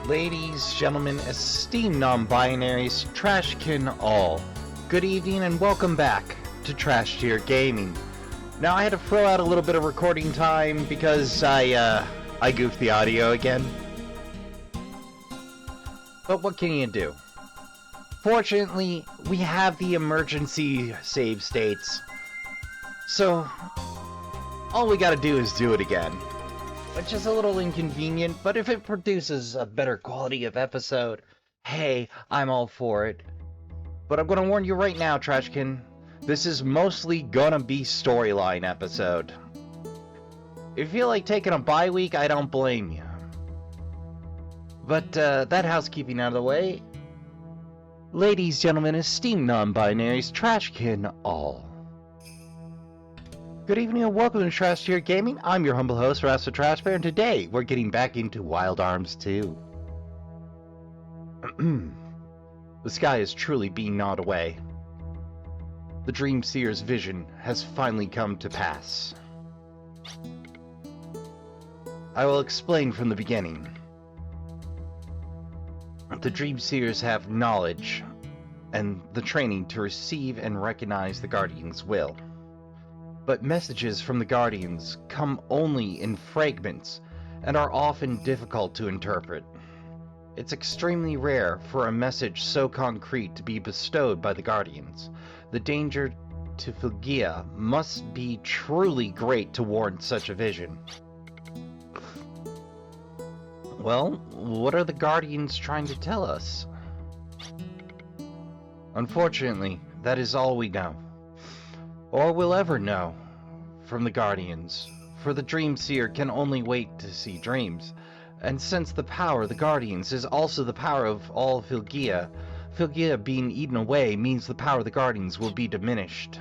Ladies, gentlemen, esteemed non-binaries, Trashkin all. Good evening and welcome back to Trash Tier Gaming. Now I had to throw out a little bit of recording time because I goofed the audio again. But what can you do? Fortunately, we have the emergency save states. So, all we gotta do is do it again. Which is a little inconvenient, but if it produces a better quality of episode, hey, I'm all for it. But I'm gonna warn you right now, Trashkin, this is mostly gonna be storyline episode. If you feel like taking a bye week, I don't blame you. But that housekeeping out of the way, ladies, gentlemen, esteemed non-binaries, Trashkin all. Good evening and welcome to Trash Tier Gaming. I'm your humble host, Rasta Trash Bear, and today we're getting back into Wild Arms 2. The sky is truly being gnawed away. The Dream Seer's vision has finally come to pass. I will explain from the beginning. The Dream Seers have knowledge and the training to receive and recognize the Guardian's will. But messages from the Guardians come only in fragments and are often difficult to interpret. It's extremely rare for a message so concrete to be bestowed by the Guardians. The danger to Philgia must be truly great to warrant such a vision. Well, what are the Guardians trying to tell us? Unfortunately, that is all we know. Or will ever know from the Guardians, for the Dream Seer can only wait to see dreams, and since the power of the Guardians is also the power of all Philgia, Philgia being eaten away means the power of the Guardians will be diminished.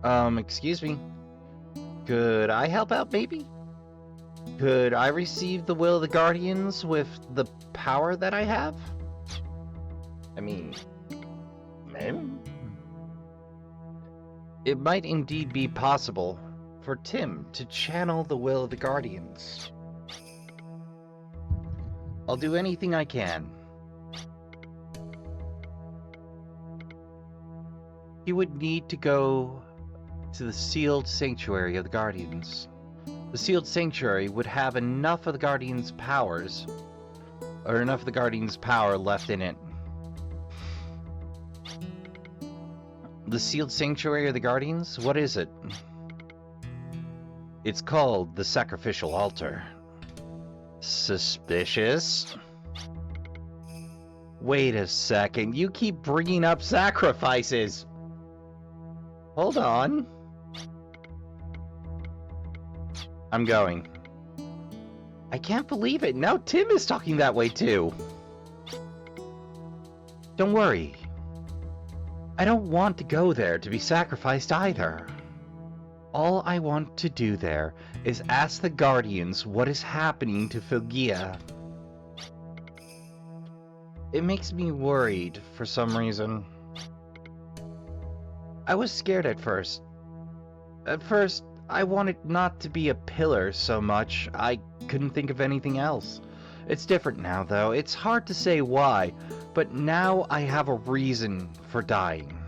Excuse me. Could I help out, maybe? Could I receive the will of the Guardians with the power that I have? I mean, maybe? It might indeed be possible for Tim to channel the will of the Guardians. I'll do anything I can. He would need to go to the sealed sanctuary of the Guardians. The sealed sanctuary would have enough of the Guardians' powers, or enough of the Guardians' power left in it. The sealed sanctuary of the Guardians? What is it? It's called the sacrificial altar. Suspicious? Wait a second, you keep bringing up sacrifices! Hold on. I'm going. I can't believe it, now Tim is talking that way too. Don't worry. I don't want to go there to be sacrificed either. All I want to do there is ask the Guardians what is happening to Philgia. It makes me worried for some reason. I was scared at first. At first, I wanted not to be a pillar so much, I couldn't think of anything else. It's different now, though. It's hard to say why, but now I have a reason for dying.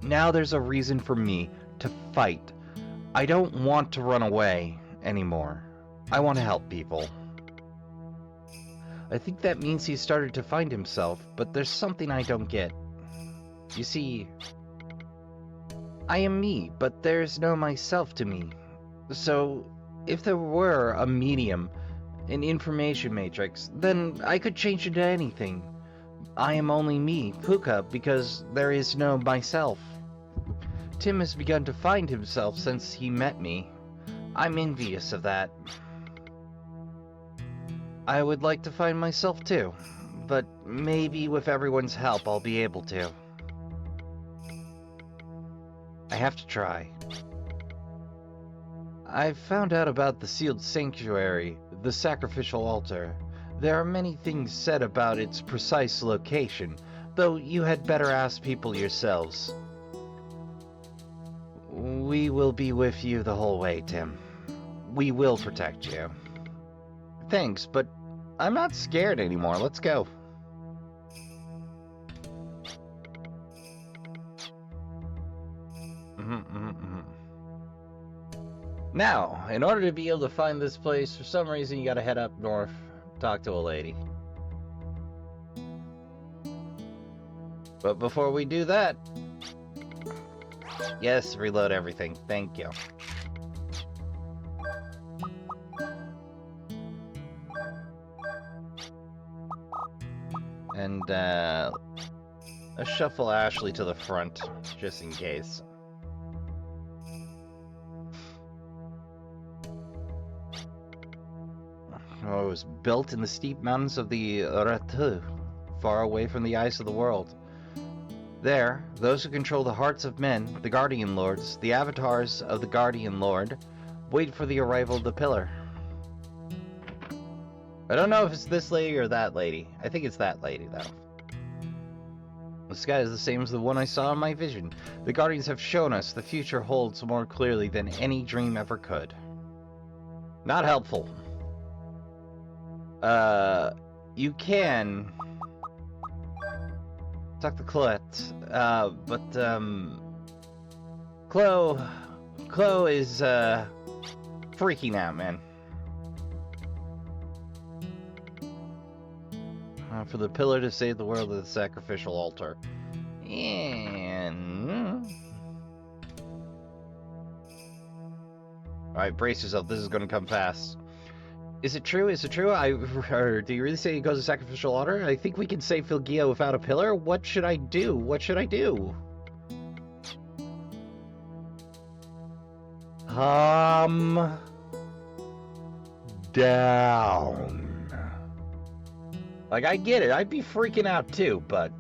Now there's a reason for me to fight. I don't want to run away anymore. I want to help people. I think that means he started to find himself, but there's something I don't get. You see, I am me, but there's no myself to me. So, if there were a medium, an information matrix, then I could change into anything. I am only me, Puka, because there is no myself. Tim has begun to find himself since he met me. I'm envious of that. I would like to find myself too, but maybe with everyone's help I'll be able to. I have to try. I've found out about the sealed sanctuary, the sacrificial altar. There are many things said about its precise location, though you had better ask people yourselves. We will be with you the whole way, Tim. We will protect you. Thanks, but I'm not scared anymore. Let's go. Now, in order to be able to find this place, for some reason you gotta head up north, talk to a lady. But before we do that... Yes, reload everything. Thank you. And, let's shuffle Ashley to the front, just in case. Oh, it was built in the steep mountains of the Ratu, far away from the eyes of the world. There, those who control the hearts of men, the Guardian Lords, the avatars of the Guardian Lord, wait for the arrival of the pillar. I don't know if it's this lady or that lady. I think it's that lady, though. The sky is the same as the one I saw in my vision. The Guardians have shown us the future holds more clearly than any dream ever could. Not helpful. You can talk to Colette, but, Chloe is, freaking out, man. For the pillar to save the world of the sacrificial altar. And... Alright, brace yourself, this is gonna come fast. Is it true? Is it true? Or do you really say it goes to sacrificial altar? I think we can save Filgia without a pillar. What should I do? What should I do? Down. Like, I get it. I'd be freaking out too, but...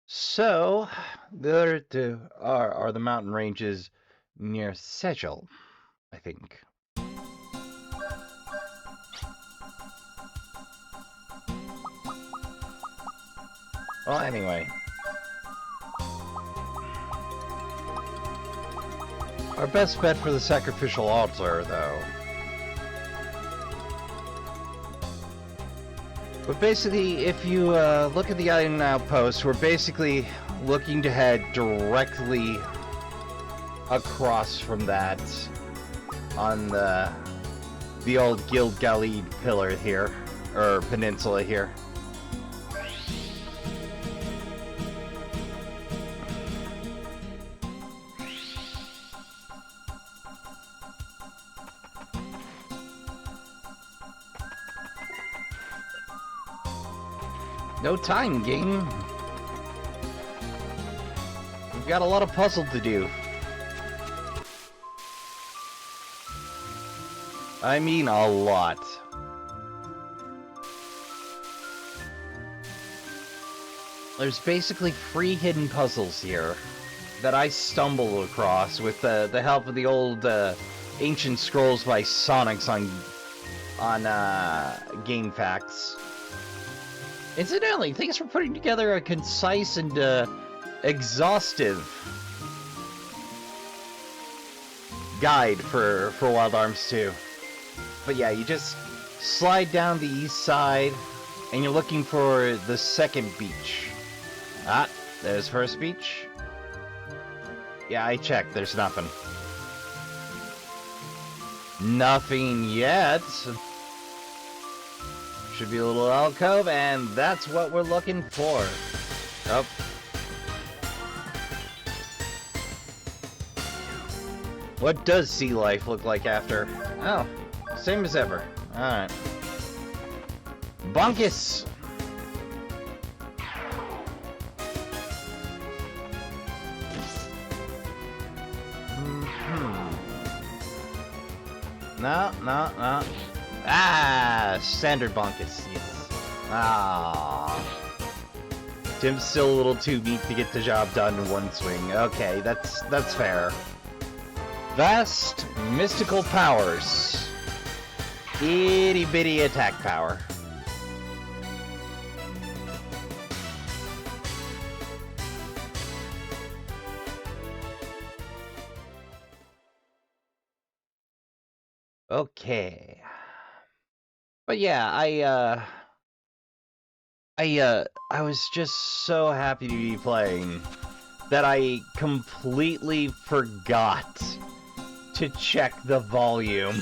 So, the other two are the mountain ranges near Sejal, I think. Well, anyway. Our best bet for the sacrificial altar, though. But basically, if you look at the iron outpost, we're basically looking to head directly across from that on the old Guild Galid pillar here, or peninsula here. No time, gang. We've got a lot of puzzle to do. I mean, a lot. There's basically 3 hidden puzzles here that I stumble across with the help of the old ancient scrolls by Sonics on Game Facts. Incidentally, thanks for putting together a concise and exhaustive guide for Wild Arms 2. But yeah, you just slide down the east side, and you're looking for the second beach. Ah, there's first beach. Yeah, I checked. There's nothing. Nothing yet. Should be a little alcove, and that's what we're looking for. Oh. What does sea life look like after? Oh, same as ever. Alright. Bunkus! No. Ah, standard bunkus, yes. Ah. Tim's still a little too weak to get the job done in one swing. Okay, that's fair. Vast mystical powers. Itty bitty attack power. Okay. But yeah, I was just so happy to be playing that I completely forgot to check the volume.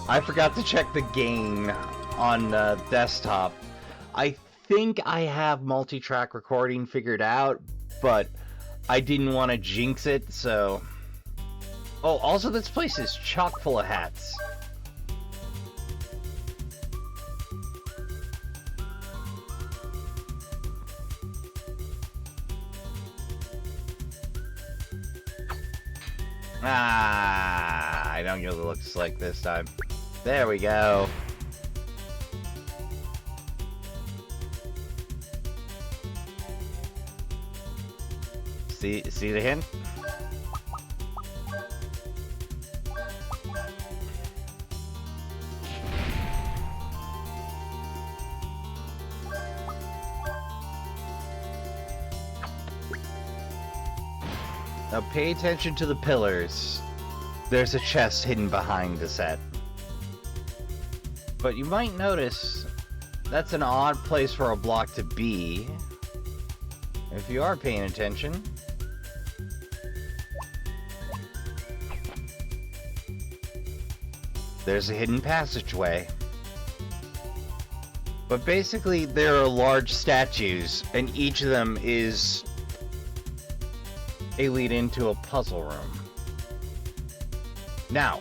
I forgot to check the gain on desktop. I think I have multi-track recording figured out, but I didn't want to jinx it, so... Oh, also this place is chock full of hats. Ah, I don't know what it looks like this time. There we go. See the hint? Now pay attention to the pillars. There's a chest hidden behind the set. But you might notice that's an odd place for a block to be. If you are paying attention. There's a hidden passageway. But basically there are large statues, and each of them is a lead into a puzzle room. Now,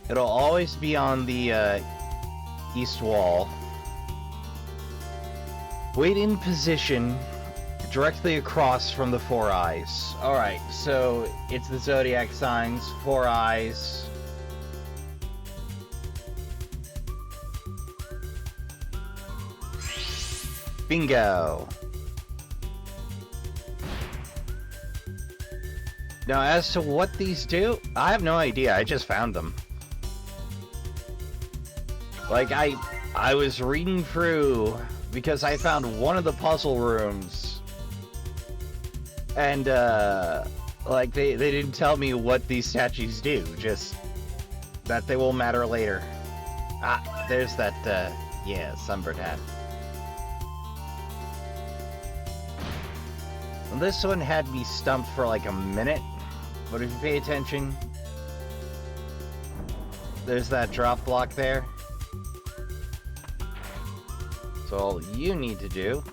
it'll always be on the east wall. Wait in position directly across from the 4 eyes. Alright, so it's the zodiac signs, 4 eyes. Bingo! Now, as to what these do, I have no idea. I just found them. Like, I was reading through because I found one of the puzzle rooms. And, like, they didn't tell me what these statues do. Just that they will matter later. Ah, there's that, yeah, sunbird hat. And this one had me stumped for like a minute. But if you pay attention, there's that drop block there. So all you need to do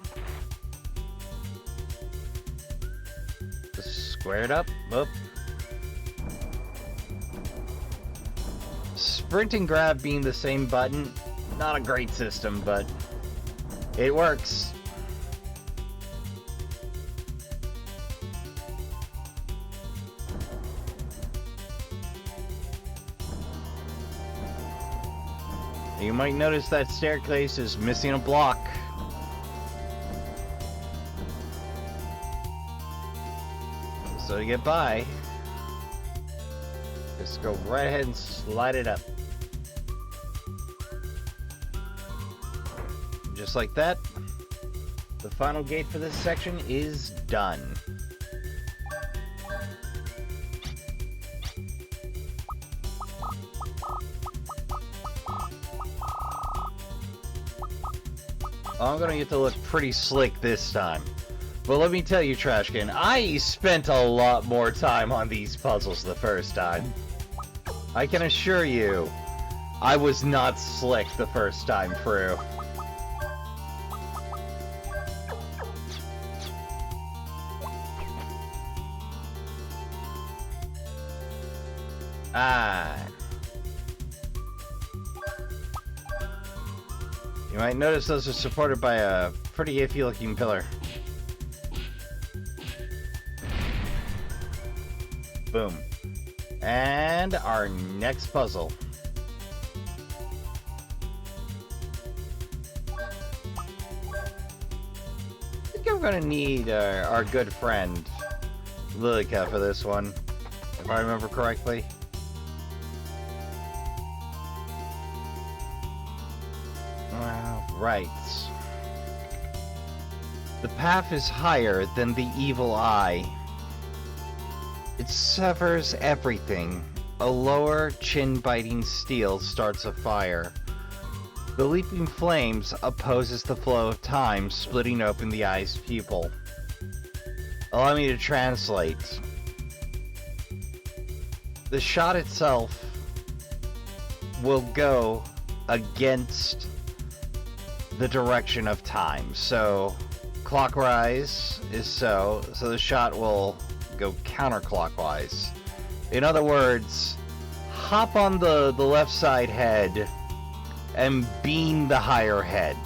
is square it up. Whoop. Sprint and grab being the same button, not a great system, but it works. You might notice that staircase is missing a block. So to get by, just go right ahead and slide it up. Just like that, the final gate for this section is done. I'm gonna get to look pretty slick this time. But let me tell you, Trashkin, I spent a lot more time on these puzzles the first time. I can assure you, I was not slick the first time through. Ah. You might notice those are supported by a pretty iffy looking pillar. Boom. And our next puzzle. I think I'm gonna need our good friend Lilica for this one, if I remember correctly. Right. The path is higher than the evil eye. It severs everything A lower chin-biting steel starts a fire. The leaping flames opposes the flow of time, splitting open the eye's pupil. Allow me to translate. The shot itself will go against the direction of time. So, clockwise is so the shot will go counterclockwise. In other words, hop on the left side head and beam the higher head.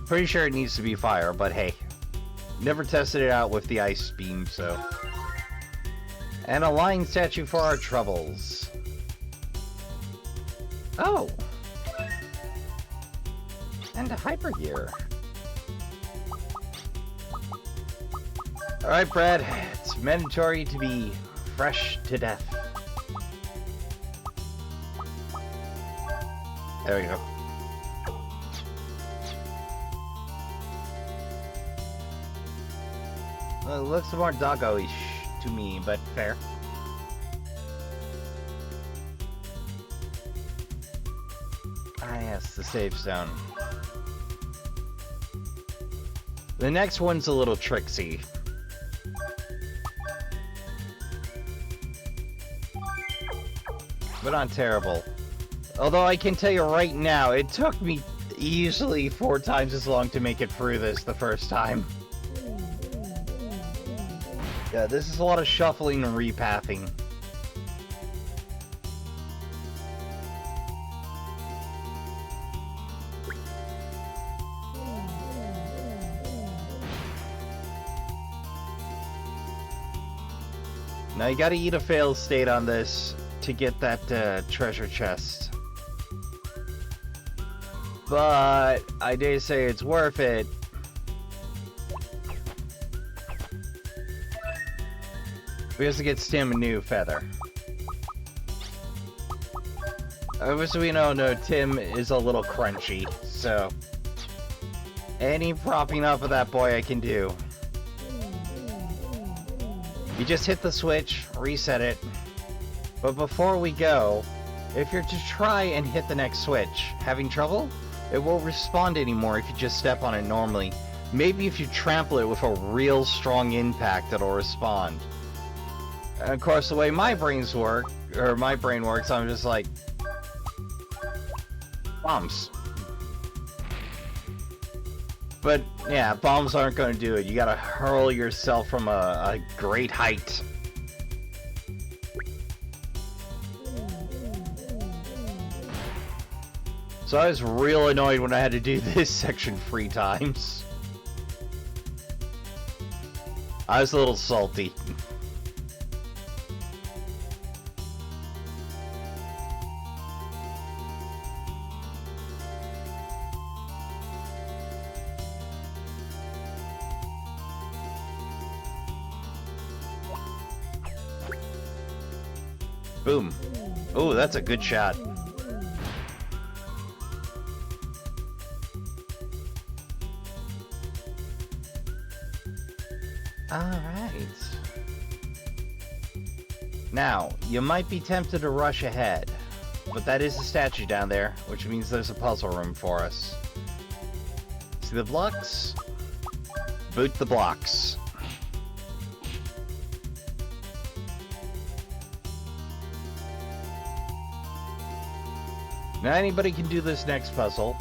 Pretty sure it needs to be fire, but hey. Never tested it out with the ice beam, so. And a lion statue for our troubles. Oh! And a hyper gear. Alright, Brad. It's mandatory to be fresh to death. There we go. Well, it looks more doggo-ish to me, but fair. Ah, yes, the save stone. The next one's a little tricksy. But not terrible. Although I can tell you right now, it took me easily 4 times as long to make it through this the first time. Yeah, this is a lot of shuffling and repathing. Now you gotta eat a failed state on this to get that treasure chest. But I dare say it's worth it. Because it gets Tim a new feather. Obviously we know Tim is a little crunchy, so any propping up of that boy I can do. You just hit the switch, reset it. But before we go, if you're to try and hit the next switch, having trouble, it won't respond anymore if you just step on it normally. Maybe if you trample it with a real strong impact, it'll respond. And of course, the way my brain works, I'm just like, bombs. But yeah, bombs aren't going to do it. You gotta hurl yourself from a great height. So I was real annoyed when I had to do this section 3 times. I was a little salty. Boom. Oh, that's a good shot. Alright. Now, you might be tempted to rush ahead, but that is a statue down there, which means there's a puzzle room for us. See the blocks? Boot the blocks. Now anybody can do this next puzzle.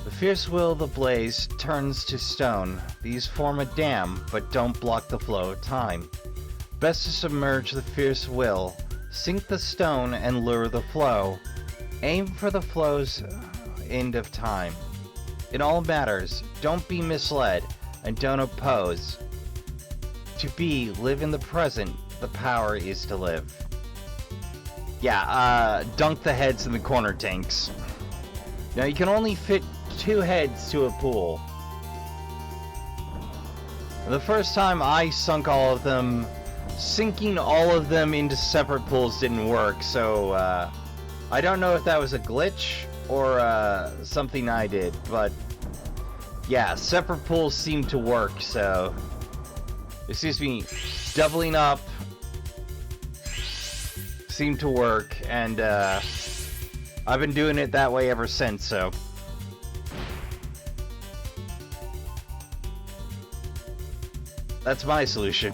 The fierce will of the blaze turns to stone. These form a dam, but don't block the flow of time. Best to submerge the fierce will, sink the stone and lure the flow. Aim for the flow's end of time. In all matters, don't be misled. And don't oppose. To be, live in the present, the power is to live. Yeah, dunk the heads in the corner tanks. Now you can only fit 2 heads to a pool. The first time I sunk all of them, sinking all of them into separate pools didn't work, so I don't know if that was a glitch or something I did, but yeah, separate pools seem to work, so excuse me, doubling up seemed to work, and I've been doing it that way ever since, so that's my solution.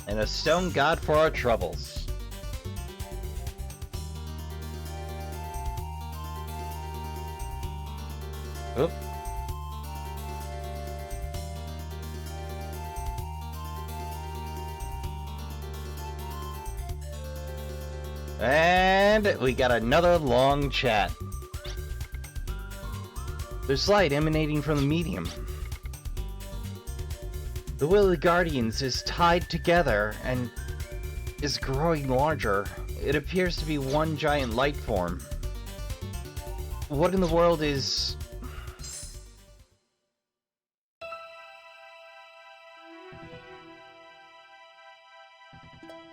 And a stone god for our troubles. Oop. And we got another long chat. There's light emanating from the medium. The will of the Guardians is tied together and is growing larger. It appears to be one giant light form. What in the world is...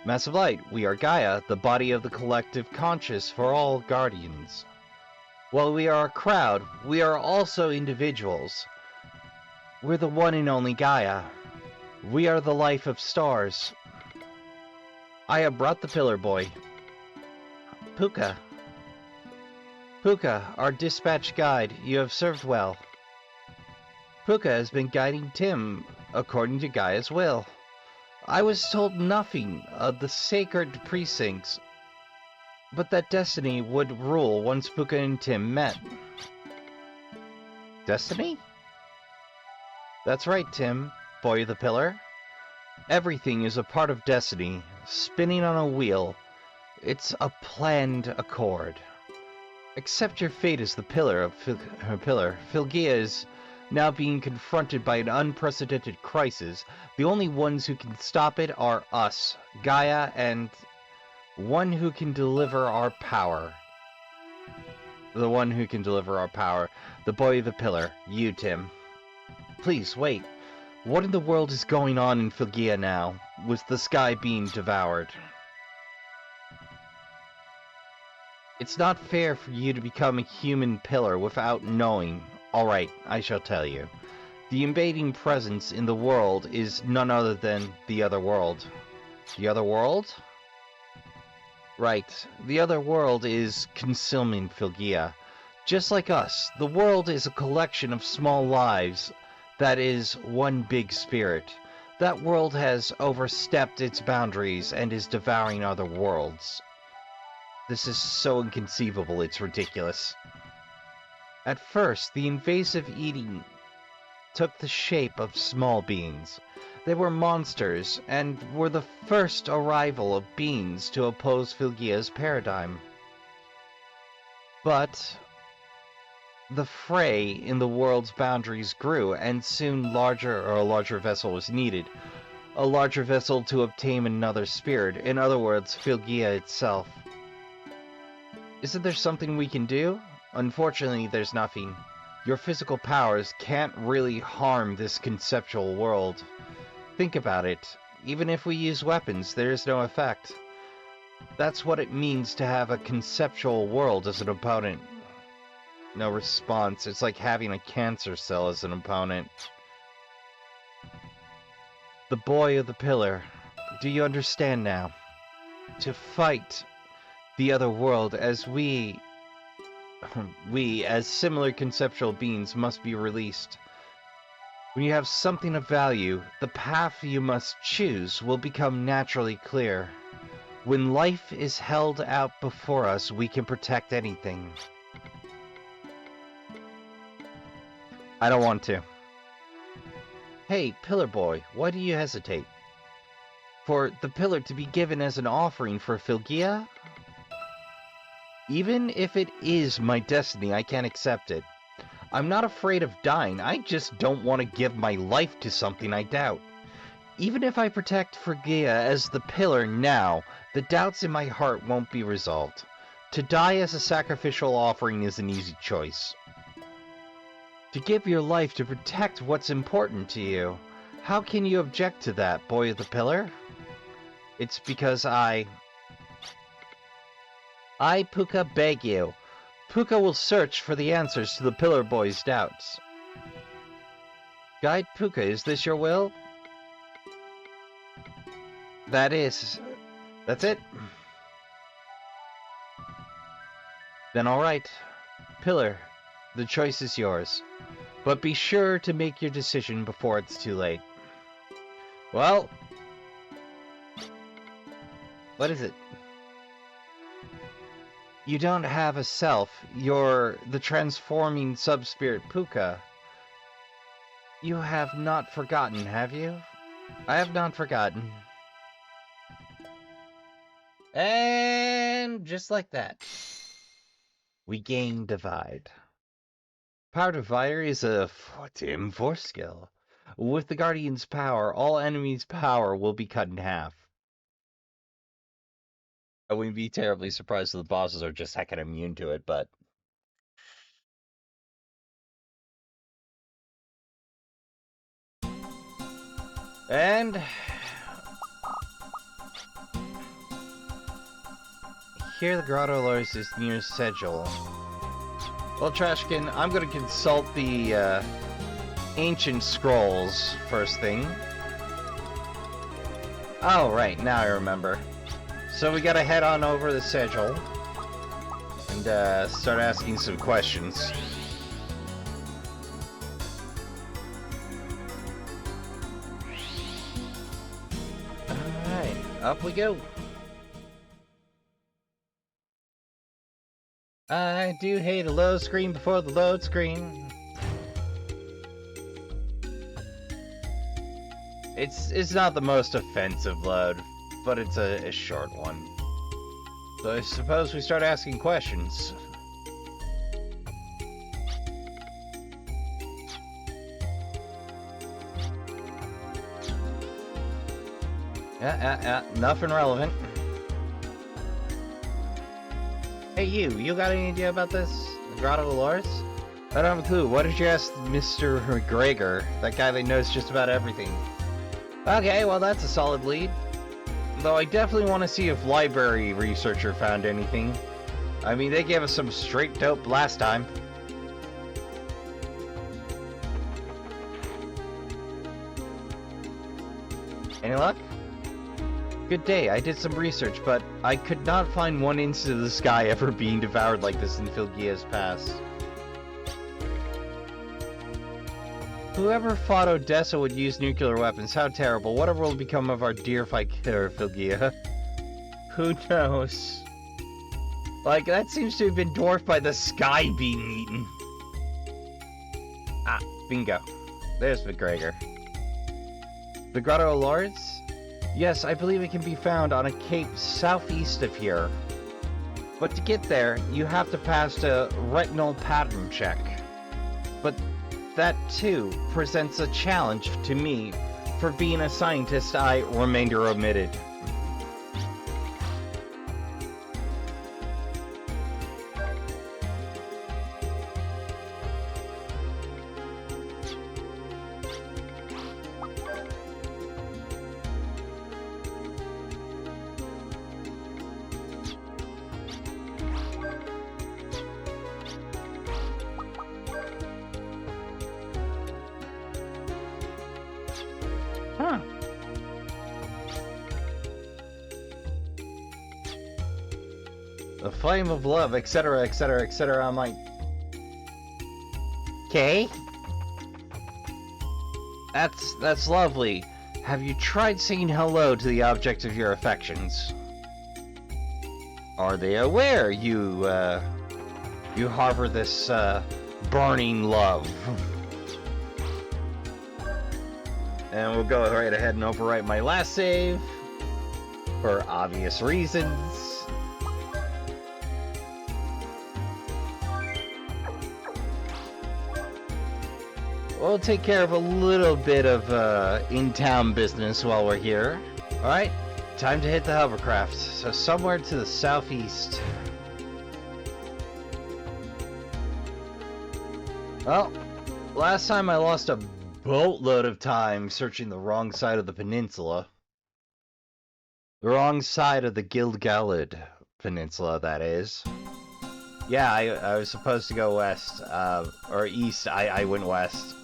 Massive light, we are Gaia, the body of the collective conscious for all Guardians. While we are a crowd, we are also individuals. We're the one and only Gaia. We are the life of stars. I have brought the Pillar Boy. Puka. Puka, our dispatch guide, you have served well. Puka has been guiding Tim according to Gaia's will. I was told nothing of the sacred precincts, but that destiny would rule once Puka and Tim met. Destiny? That's right, Tim, boy of the pillar. Everything is a part of destiny, spinning on a wheel. It's a planned accord. Accept your fate as the pillar of her pillar. Philgia is now being confronted by an unprecedented crisis. The only ones who can stop it are us, Gaia, and one who can deliver our power. The one who can deliver our power. The boy of the pillar. You, Tim. Please, wait. What in the world is going on in Philgia now, with the sky being devoured? It's not fair for you to become a human pillar without knowing. Alright, I shall tell you. The invading presence in the world is none other than the other world. The other world? Right, the other world is consuming Philgia. Just like us, the world is a collection of small lives that is one big spirit. That world has overstepped its boundaries and is devouring other worlds. This is so inconceivable, it's ridiculous. At first, the invasive eating took the shape of small beings. They were monsters, and were the first arrival of beings to oppose Philgia's paradigm. But the fray in the world's boundaries grew, and soon a larger vessel was needed. A larger vessel to obtain another spirit, in other words, Philgia itself. Isn't there something we can do? Unfortunately, there's nothing. Your physical powers can't really harm this conceptual world. Think about it. Even if we use weapons, there is no effect. That's what it means to have a conceptual world as an opponent. No response. It's like having a cancer cell as an opponent. The boy of the pillar. Do you understand now? To fight the other world as we as similar conceptual beings must be released. When you have something of value, the path you must choose will become naturally clear. When life is held out before us, we can protect anything. I don't want to. Hey, Pillar Boy, why do you hesitate? For the pillar to be given as an offering for Philgia? Even if it is my destiny, I can't accept it. I'm not afraid of dying, I just don't want to give my life to something I doubt. Even if I protect Philgia as the pillar now, the doubts in my heart won't be resolved. To die as a sacrificial offering is an easy choice. To give your life to protect what's important to you. How can you object to that, boy of the pillar? It's because Puka, beg you. Puka will search for the answers to the Pillar Boy's doubts. Guide Puka, is this your will? That's it? Then alright. Pillar, the choice is yours. But be sure to make your decision before it's too late. Well... What is it? You don't have a self. You're the transforming sub-spirit Puka. You have not forgotten, have you? I have not forgotten. And just like that, we gain Divide. Power Divider is a Tim Force skill. With the Guardian's power, all enemies' power will be cut in half. I wouldn't be terribly surprised if the bosses are just heckin' immune to it, but... And... here the Grotto Lars is near Sigil. Well, Trashkin, I'm gonna consult the, ancient scrolls first thing. Oh, right, now I remember. So we gotta head on over to Sigil and start asking some questions. Alright, up we go. I do hate a load screen before the load screen. It's not the most offensive load, but it's a short one. So I suppose we start asking questions. Nothing relevant. Hey you got any idea about this? The Grotto Lars? I don't have a clue. Why did you ask Mr. McGregor, that guy that knows just about everything? Okay, well that's a solid lead. Though I definitely want to see if library researcher found anything. I mean, they gave us some straight dope last time. Any luck? Good day, I did some research, but I could not find one instance of the sky ever being devoured like this in Filgia's past. Whoever fought Odessa would use nuclear weapons. How terrible. Whatever will become of our dear fighter, Filgia? Who knows? Like, that seems to have been dwarfed by the sky being eaten. Ah, bingo. There's McGregor. The Grotto Lars? Yes, I believe it can be found on a cape southeast of here. But to get there, you have to pass a retinal pattern check. But that, too, presents a challenge to me. For being a scientist, remainder omitted. Huh. The flame of love, etc., etc., etc. I'm like... Okay. That's lovely. Have you tried saying hello to the object of your affections? Are they aware you harbor this, burning love? And we'll go right ahead and overwrite my last save, for obvious reasons. We'll take care of a little bit of in-town business while we're here. Alright, time to hit the hovercraft. So somewhere to the southeast. Well, last time I lost a boatload of time searching the wrong side of the peninsula. The wrong side of the Gilgalad Peninsula, that is. Yeah, I was supposed to go west, or east. I went west.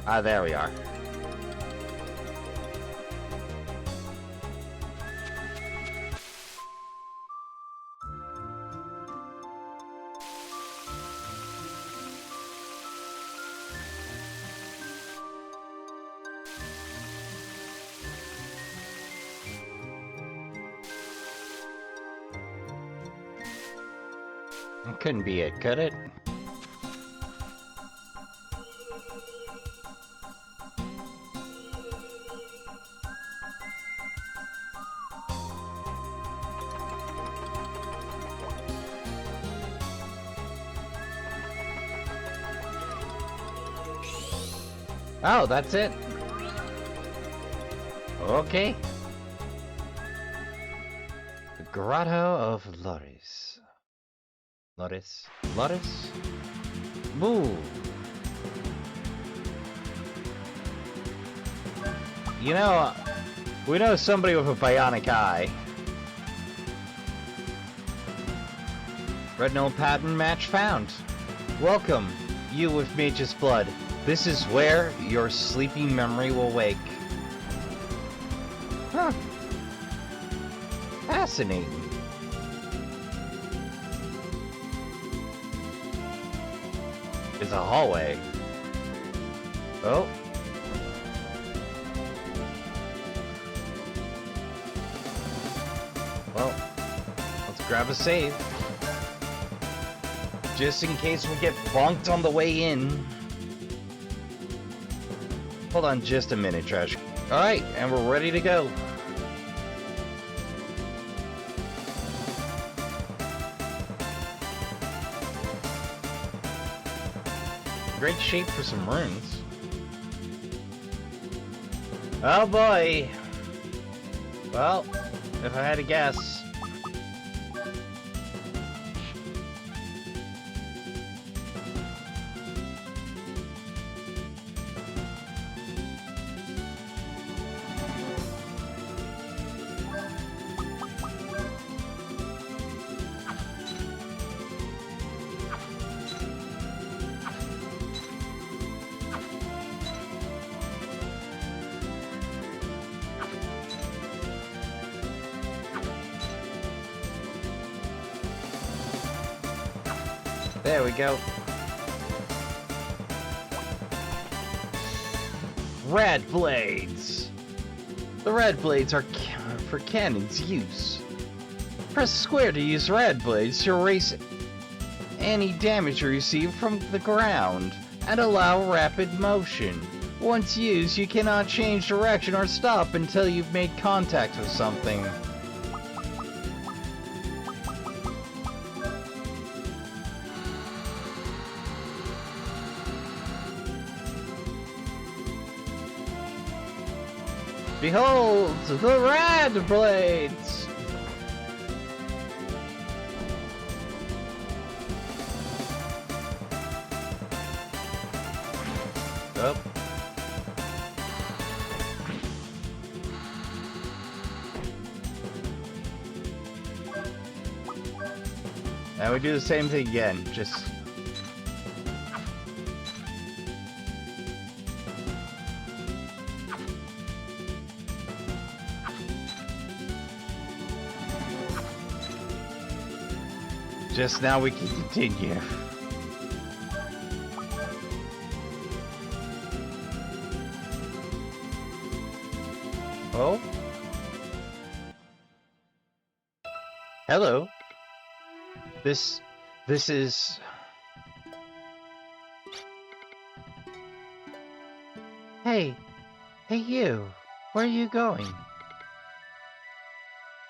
Ah, there we are. It couldn't be it, could it? Oh, that's it. Okay. The Grotto of Loris. Loris? Boo! You know, we know somebody with a bionic eye. Retinal pattern match found. Welcome, you with Magess blood. This is where your sleeping memory will wake. Huh. Fascinating. It's a hallway. Oh. Well, let's grab a save. Just in case we get bonked on the way in. Hold on just a minute, Trash. Alright, and we're ready to go. Great shape for some runes. Oh boy. Well, if I had to guess. There we go. Red blades! The red blades are for cannon's use. Press square to use red blades to erase any damage you receive from the ground and allow rapid motion. Once used, you cannot change direction or stop until you've made contact with something. Behold, the red blades! Oh. And we do the same thing again, just... Just now we can continue. Oh? Hello. This is... Hey you. Where are you going?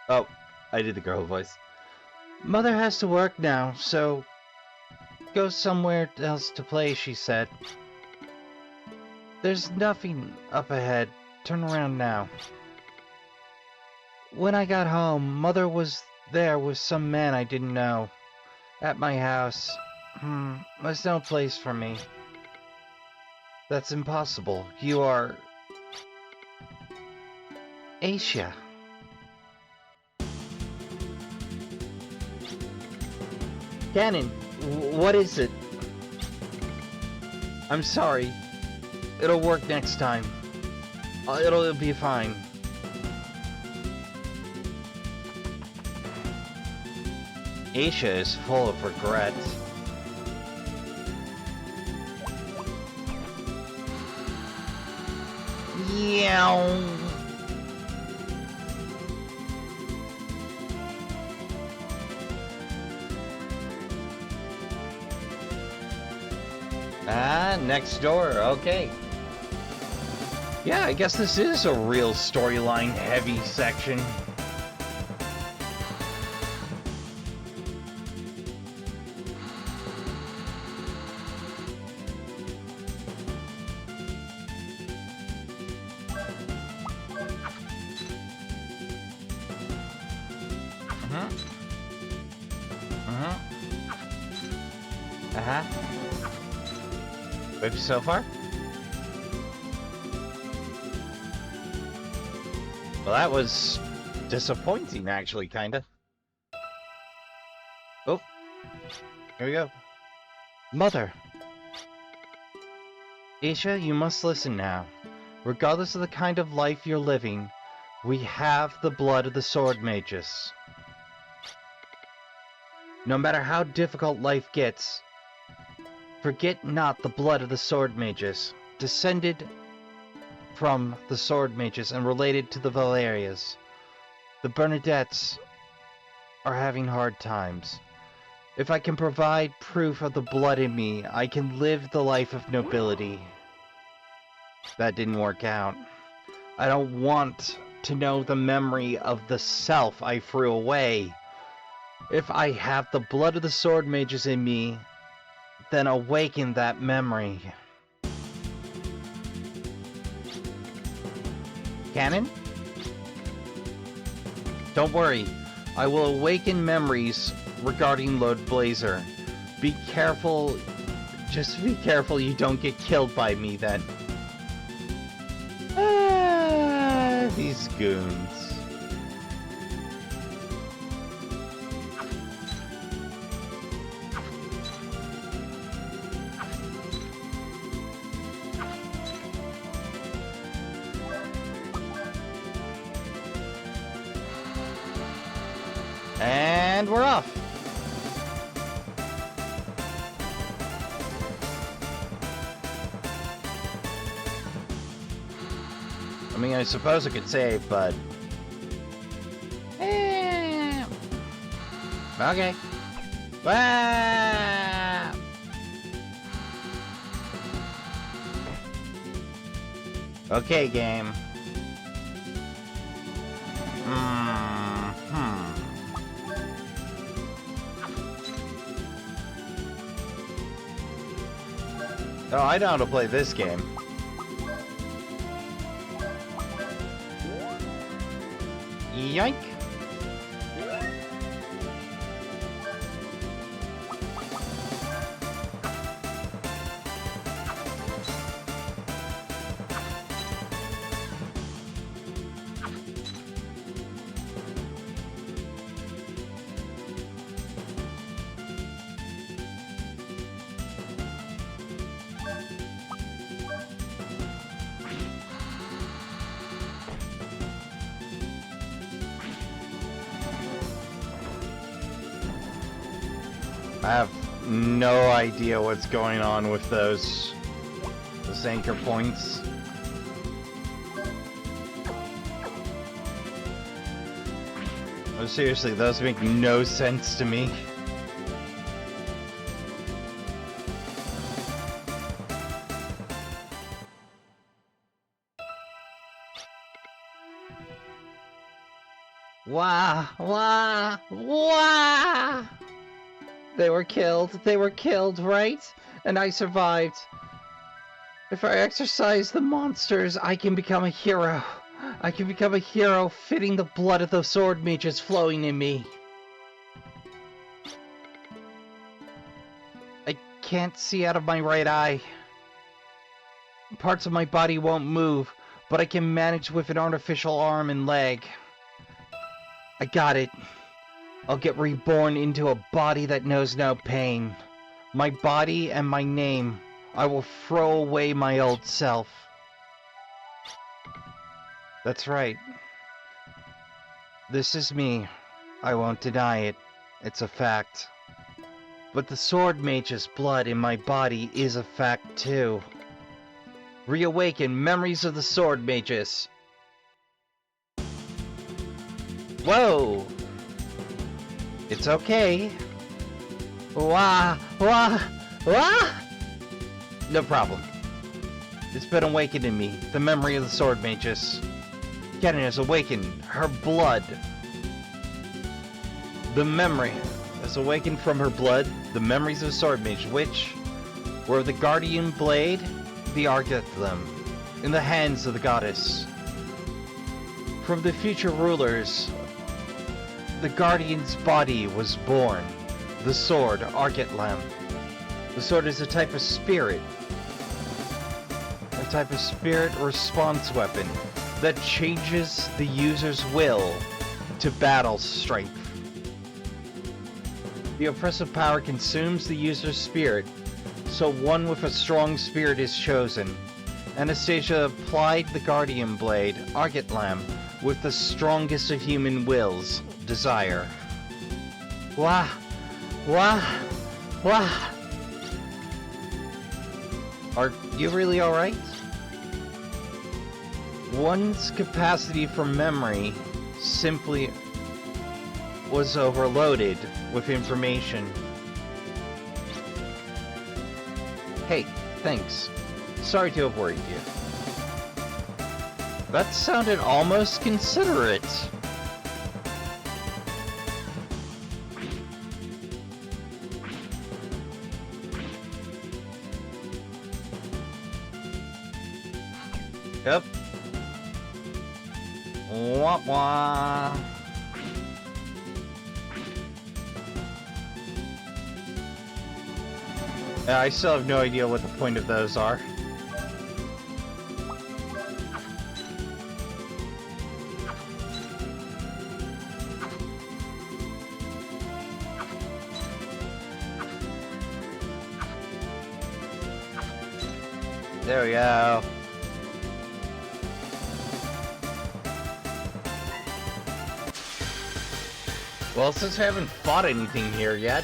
Oh, I did the girl voice. Mother has to work now, so go somewhere else to play, she said. There's nothing up ahead. Turn around now. When I got home, Mother was there with some man I didn't know. At my house. There's no place for me. That's impossible. You are... Asia. Kannon, what is it? I'm sorry. It'll work next time. It'll be fine. Asia is full of regrets. Yow. Ah, next door, okay. Yeah, I guess this is a real storyline heavy section. Good so far? Well, that was disappointing, actually, kinda. Oh, here we go. Mother! Asia, you must listen now. Regardless of the kind of life you're living, we have the blood of the sword mages. No matter how difficult life gets, forget not the blood of the sword mages, descended from the sword mages and related to the Valerias. The Bernadettes are having hard times. If I can provide proof of the blood in me, I can live the life of nobility. That didn't work out. I don't want to know the memory of the self I threw away. If I have the blood of the sword mages in me, then awaken that memory. Kannon? Don't worry, I will awaken memories regarding Lord Blazer. Be careful, just be careful you don't get killed by me then. These goons. And we're off. I mean, I suppose I could save, but... Okay. Ah! Okay, game. Oh, I know how to play this game. Yoink! I have no idea what's going on with those anchor points. Oh, seriously, those make no sense to me. Wah! Wah! Wah! They were killed, right? And I survived. If I exorcise the monsters, I can become a hero. I can become a hero, fitting the blood of the sword mages flowing in me. I can't see out of my right eye. Parts of my body won't move, but I can manage with an artificial arm and leg. I got it. I'll get reborn into a body that knows no pain. My body and my name. I will throw away my old self. That's right. This is me. I won't deny it. It's a fact. But the sword mage's blood in my body is a fact too. Reawaken memories of the sword mages. Whoa! It's okay. Wah! Wah! Wah! No problem. It's been awakened in me, the memory of the sword mages. Caina has awakened her blood. The memory has awakened from her blood the memories of the sword mage, which were the guardian blade, the adducted, in the hands of the goddess. From the future rulers, the guardian's body was born. The sword, adducted. The sword is a type of spirit. A type of spirit response weapon that changes the user's will to battle strength. The oppressive power consumes the user's spirit, so one with a strong spirit is chosen. Anastasia applied the Guardian Blade, adducted, with the strongest of human wills, desire. Wah! Wah! Wah! Are you really alright? One's capacity for memory simply was overloaded with information. Hey, thanks. Sorry to have worried you. That sounded almost considerate. Yep. Wah wah. I still have no idea what the point of those are. There we go. Well, since I haven't fought anything here yet,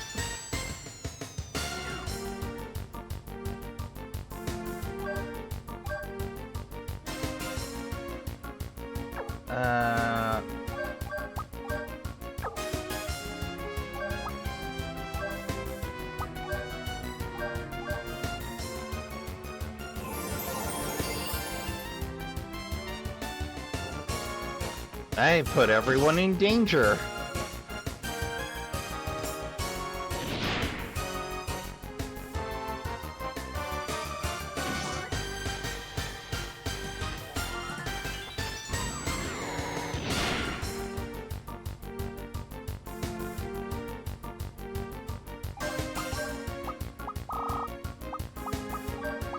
I put everyone in danger.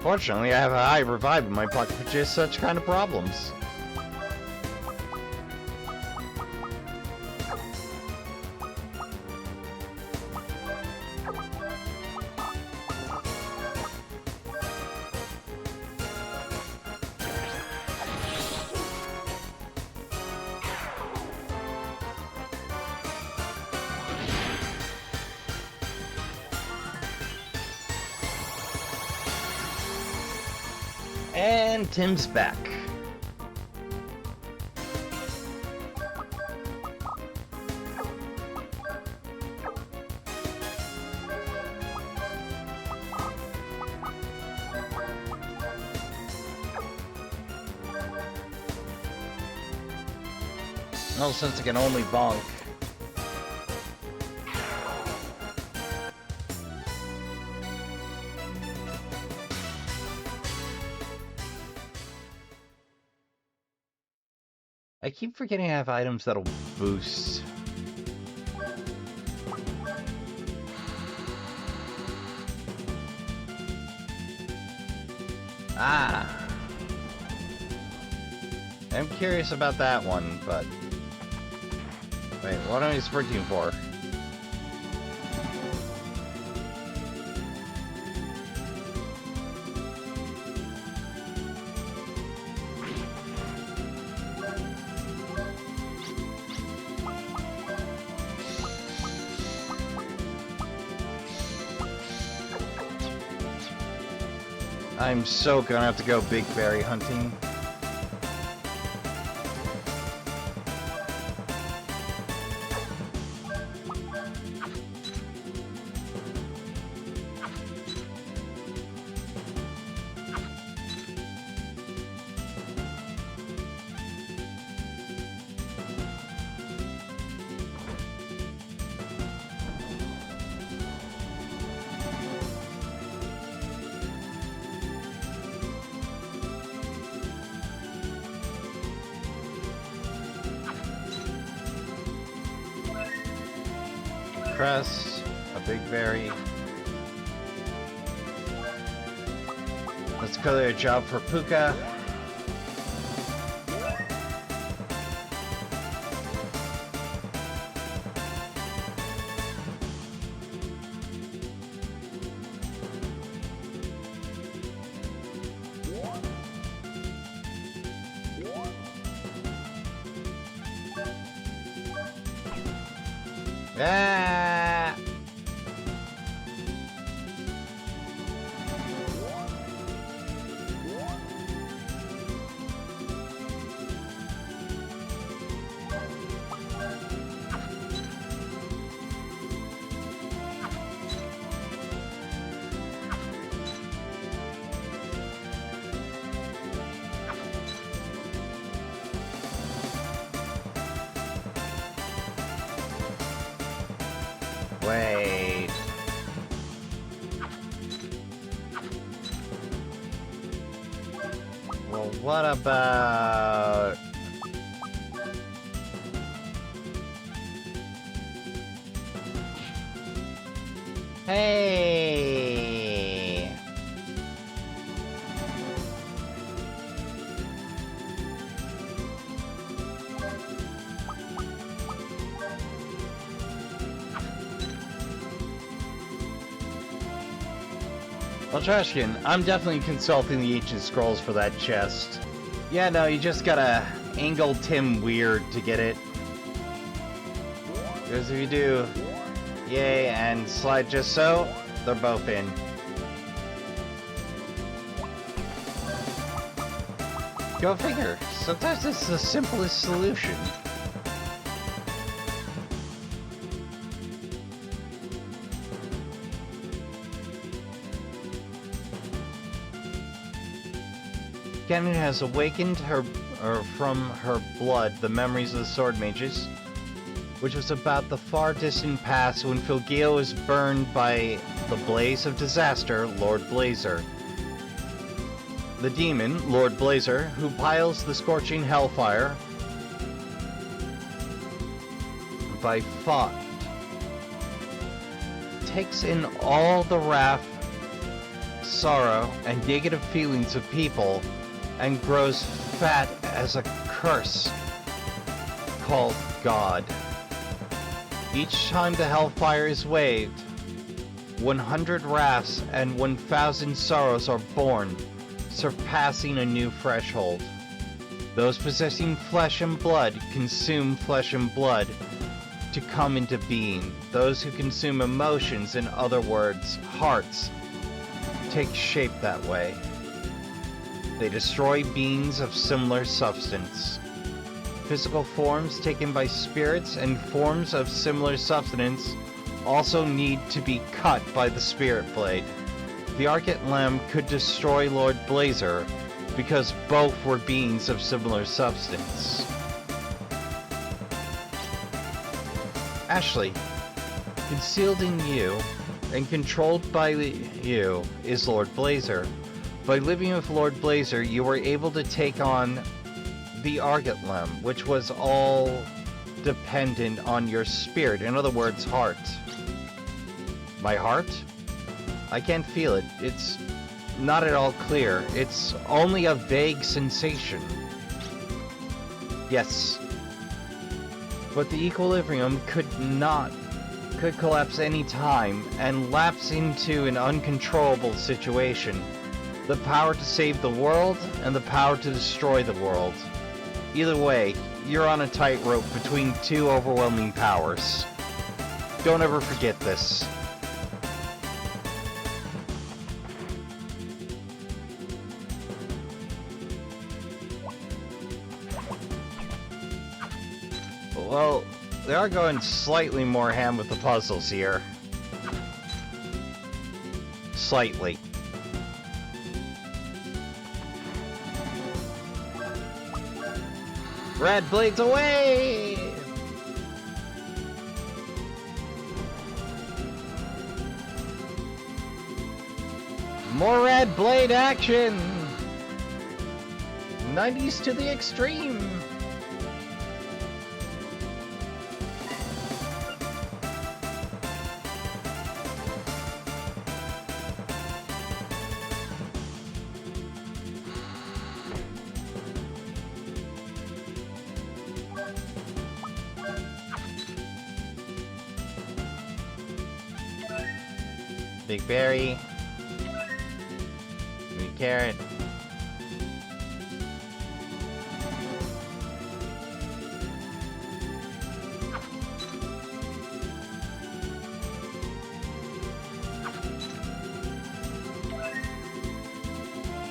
Fortunately, I have a high revive in my pocket for just such kind of problems. And Tim's back. Well, since I can only bonk. I keep forgetting I have items that'll boost. Ah! I'm curious about that one, but... Wait, what am I sprinting for? I'm so gonna have to go big berry hunting. Crest, a big berry. Let's color a job for Puka. Ah! Wait. Well, what about... Hey! Well, Trashkin, I'm definitely consulting the ancient scrolls for that chest. Yeah, no, you just gotta angle Tim weird to get it. Because if you do yay and slide just so, they're both in. Go figure. Sometimes it's the simplest solution. Caina has awakened from her blood the memories of the sword mages, which was about the far distant past when Filgeo was burned by the blaze of disaster, Lord Blazer. The demon, Lord Blazer, who piles the scorching hellfire by thought, takes in all the wrath, sorrow, and negative feelings of people and grows fat as a curse called God. Each time the hellfire is waved, 100 wraths and 1,000 sorrows are born, surpassing a new threshold. Those possessing flesh and blood consume flesh and blood to come into being. Those who consume emotions, in other words, hearts, take shape that way. They destroy beings of similar substance. Physical forms taken by spirits and forms of similar substance also need to be cut by the spirit blade. The Archet Lamb could destroy Lord Blazer because both were beings of similar substance. Ashley, concealed in you and controlled by you is Lord Blazer. By living with Lord Blazer, you were able to take on the Argatlem, which was all dependent on your spirit. In other words, heart. My heart? I can't feel it. It's not at all clear. It's only a vague sensation. Yes. But the equilibrium could collapse any time and lapse into an uncontrollable situation. The power to save the world and the power to destroy the world. Either way, you're on a tightrope between two overwhelming powers. Don't ever forget this. Well, they are going slightly more ham with the puzzles here. Slightly. Red blades away! More red blade action! 90s to the extreme! Big berry. Big carrot.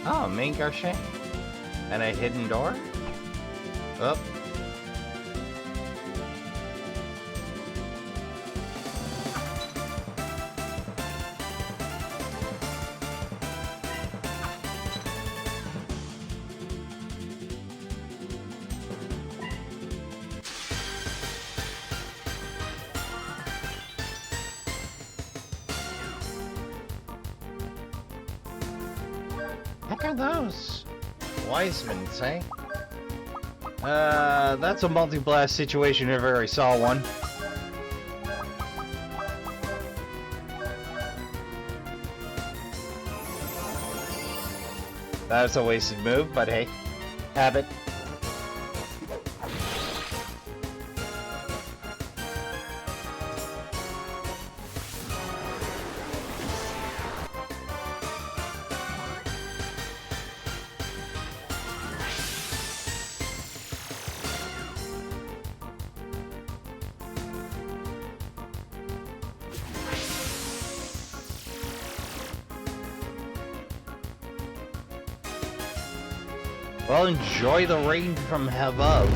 Oh, main garchet. And a hidden door? Oh. Heck are those? Wiseman, say? That's a multi-blast situation if ever I saw one. That was a wasted move, but hey, have it. Well, enjoy the rain from above.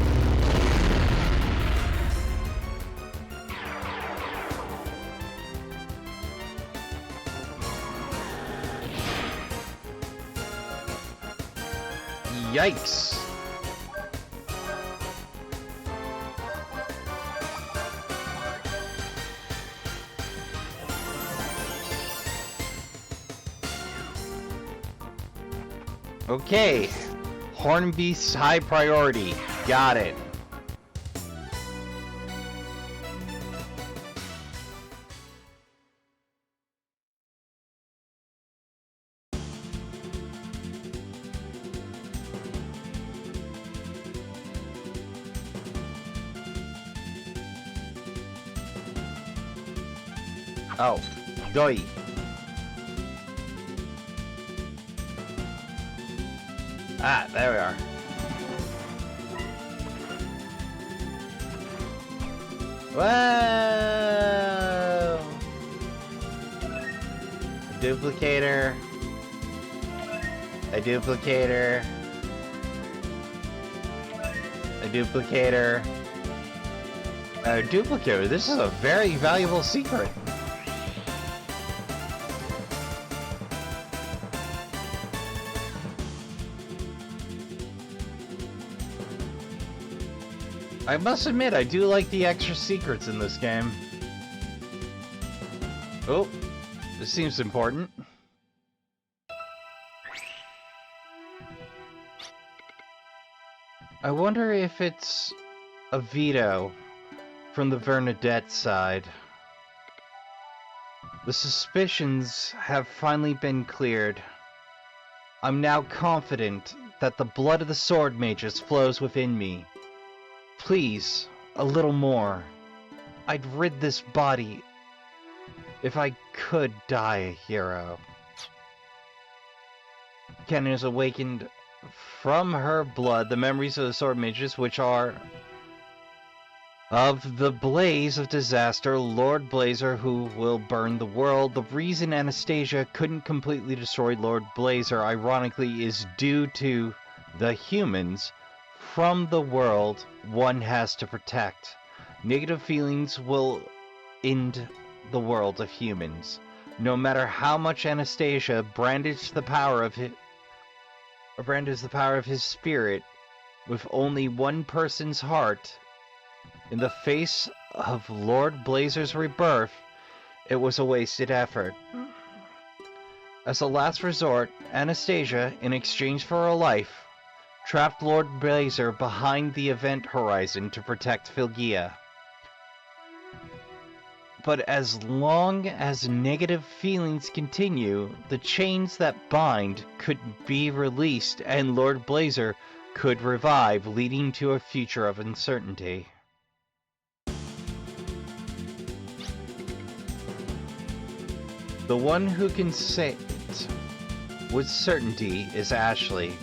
Yikes. Okay. Hornbeast's high priority. Got it. Oh, doi. Ah, there we are. Whoa! Duplicator. A duplicator. A duplicator. A duplicator. This is a very valuable secret. I must admit, I do like the extra secrets in this game. Oh, this seems important. I wonder if it's a veto from the Bernadette side. The suspicions have finally been cleared. I'm now confident that the blood of the sword mages flows within me. Please, a little more. I'd rid this body if I could die a hero. Caina has awakened from her blood the memories of the sword mages, which are of the blaze of disaster, Lord Blazer, who will burn the world. The reason Anastasia couldn't completely destroy Lord Blazer, ironically, is due to the humans from the world one has to protect. Negative feelings will end the world of humans. No matter how much Anastasia brandishes the power of his spirit with only one person's heart, in the face of Lord Blazer's rebirth, it was a wasted effort. As a last resort, Anastasia, in exchange for her life, trapped Lord Blazer behind the event horizon to protect Filgia. But as long as negative feelings continue, the chains that bind could be released and Lord Blazer could revive, leading to a future of uncertainty. The one who can say it with certainty is Ashley.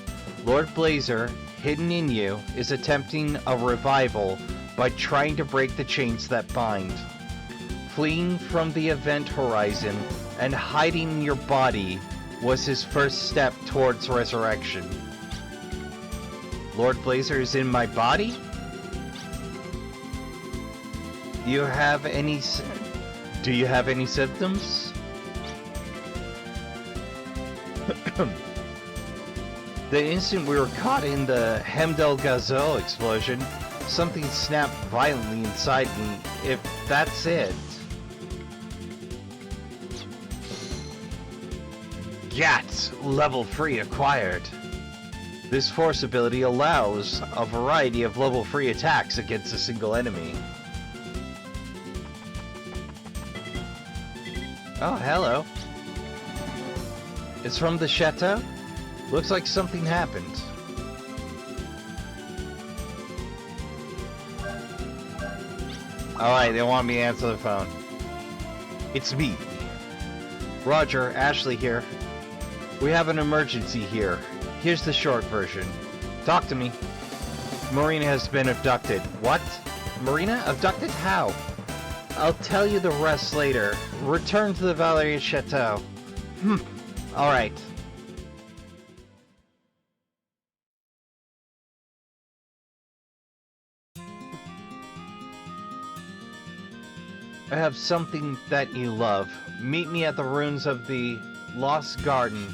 Lord Blazer, hidden in you, is attempting a revival by trying to break the chains that bind. Fleeing from the event horizon and hiding in your body was his first step towards resurrection. Lord Blazer is in my body? Do you have any symptoms? The instant we were caught in the Hemdel Gazo explosion, something snapped violently inside me, if that's it. GAT! Level 3 acquired. This force ability allows a variety of level 3 attacks against a single enemy. Oh, hello. It's from the chateau? Looks like something happened. Alright, they want me to answer the phone. It's me. Roger, Ashley here. We have an emergency here. Here's the short version. Talk to me. Marina has been abducted. What? Marina? Abducted? How? I'll tell you the rest later. Return to the Valeria Chateau. Alright. I have something that you love. Meet me at the ruins of the Lost Garden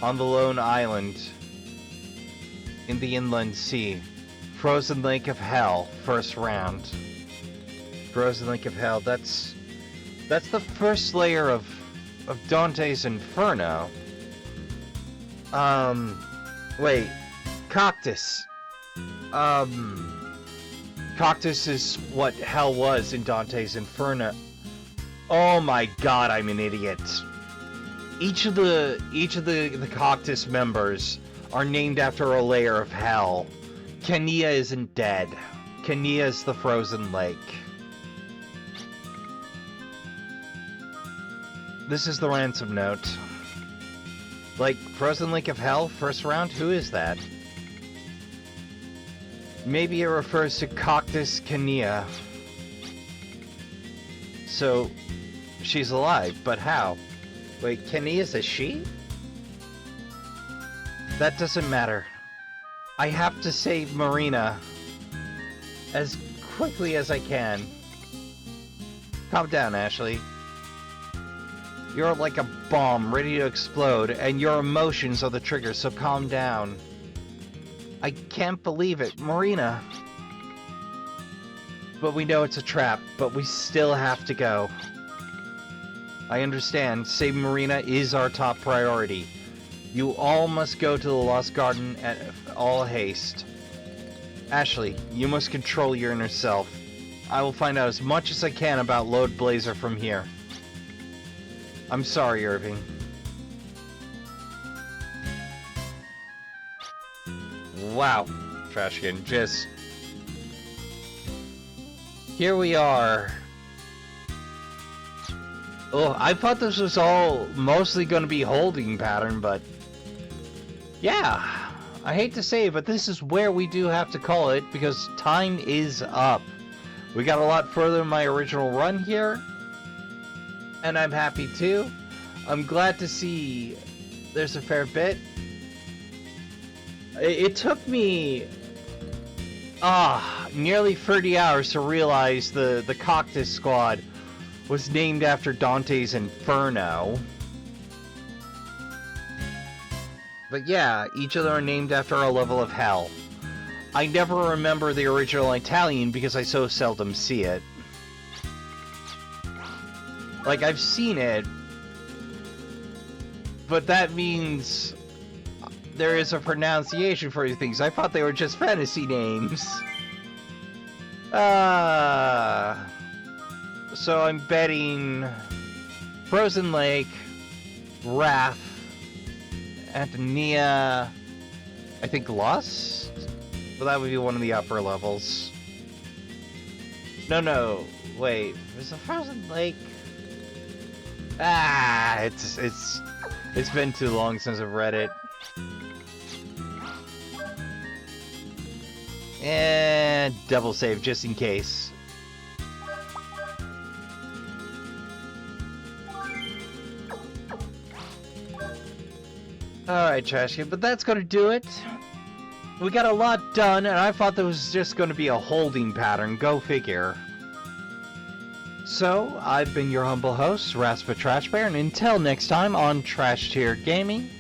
on the lone island in the inland sea. Frozen Lake of Hell, first round. Frozen Lake of Hell, that's the first layer of Dante's Inferno. Wait. Cactus. Cactus is what hell was in Dante's Inferno. Oh my god, I'm an idiot. Each of the Cactus members are named after a layer of hell. Caina isn't dead. Caina is the frozen lake. This is the ransom note. Like, Frozen Lake of Hell, first round? Who is that? Maybe it refers to Cactus Caina. So, she's alive, but how? Wait, Caina is a she? That doesn't matter. I have to save Marina as quickly as I can. Calm down, Ashley. You're like a bomb ready to explode, and your emotions are the trigger, so calm down. I can't believe it, Marina. But we know it's a trap, but we still have to go. I understand, saving Marina is our top priority. You all must go to the Lost Garden at all haste. Ashley, you must control your inner self. I will find out as much as I can about Lord Blazer from here. I'm sorry, Irving. Wow, Trashkin, just... Here we are. Oh, I thought this was all mostly going to be holding pattern, but... Yeah, I hate to say it, but this is where we do have to call it, because time is up. We got a lot further in my original run here, and I'm happy too. I'm glad to see there's a fair bit. It took me nearly 30 hours to realize the Cactus Squad was named after Dante's Inferno. But yeah, each of them are named after a level of hell. I never remember the original Italian because I so seldom see it. Like, I've seen it, but that means there is a pronunciation for these things. I thought they were just fantasy names. So I'm betting Frozen Lake, Wrath, Antonia, I think Lust? Well, that would be one of the upper levels. No, wait, was it Frozen Lake? It's been too long since I've read it. And double save just in case. Alright, Trashkin, but that's gonna do it. We got a lot done, and I thought there was just gonna be a holding pattern. Go figure. So, I've been your humble host, Raspa Trashbear, and until next time on Trash Tier Gaming.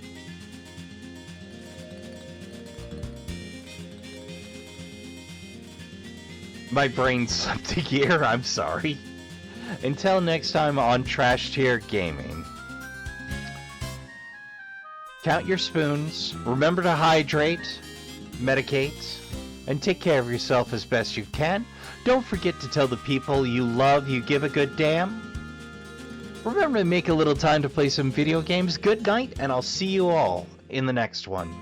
My brain slipped a gear, I'm sorry. Until next time on Trash Tier Gaming. Count your spoons, remember to hydrate, medicate, and take care of yourself as best you can. Don't forget to tell the people you love you give a good damn. Remember to make a little time to play some video games. Good night, and I'll see you all in the next one.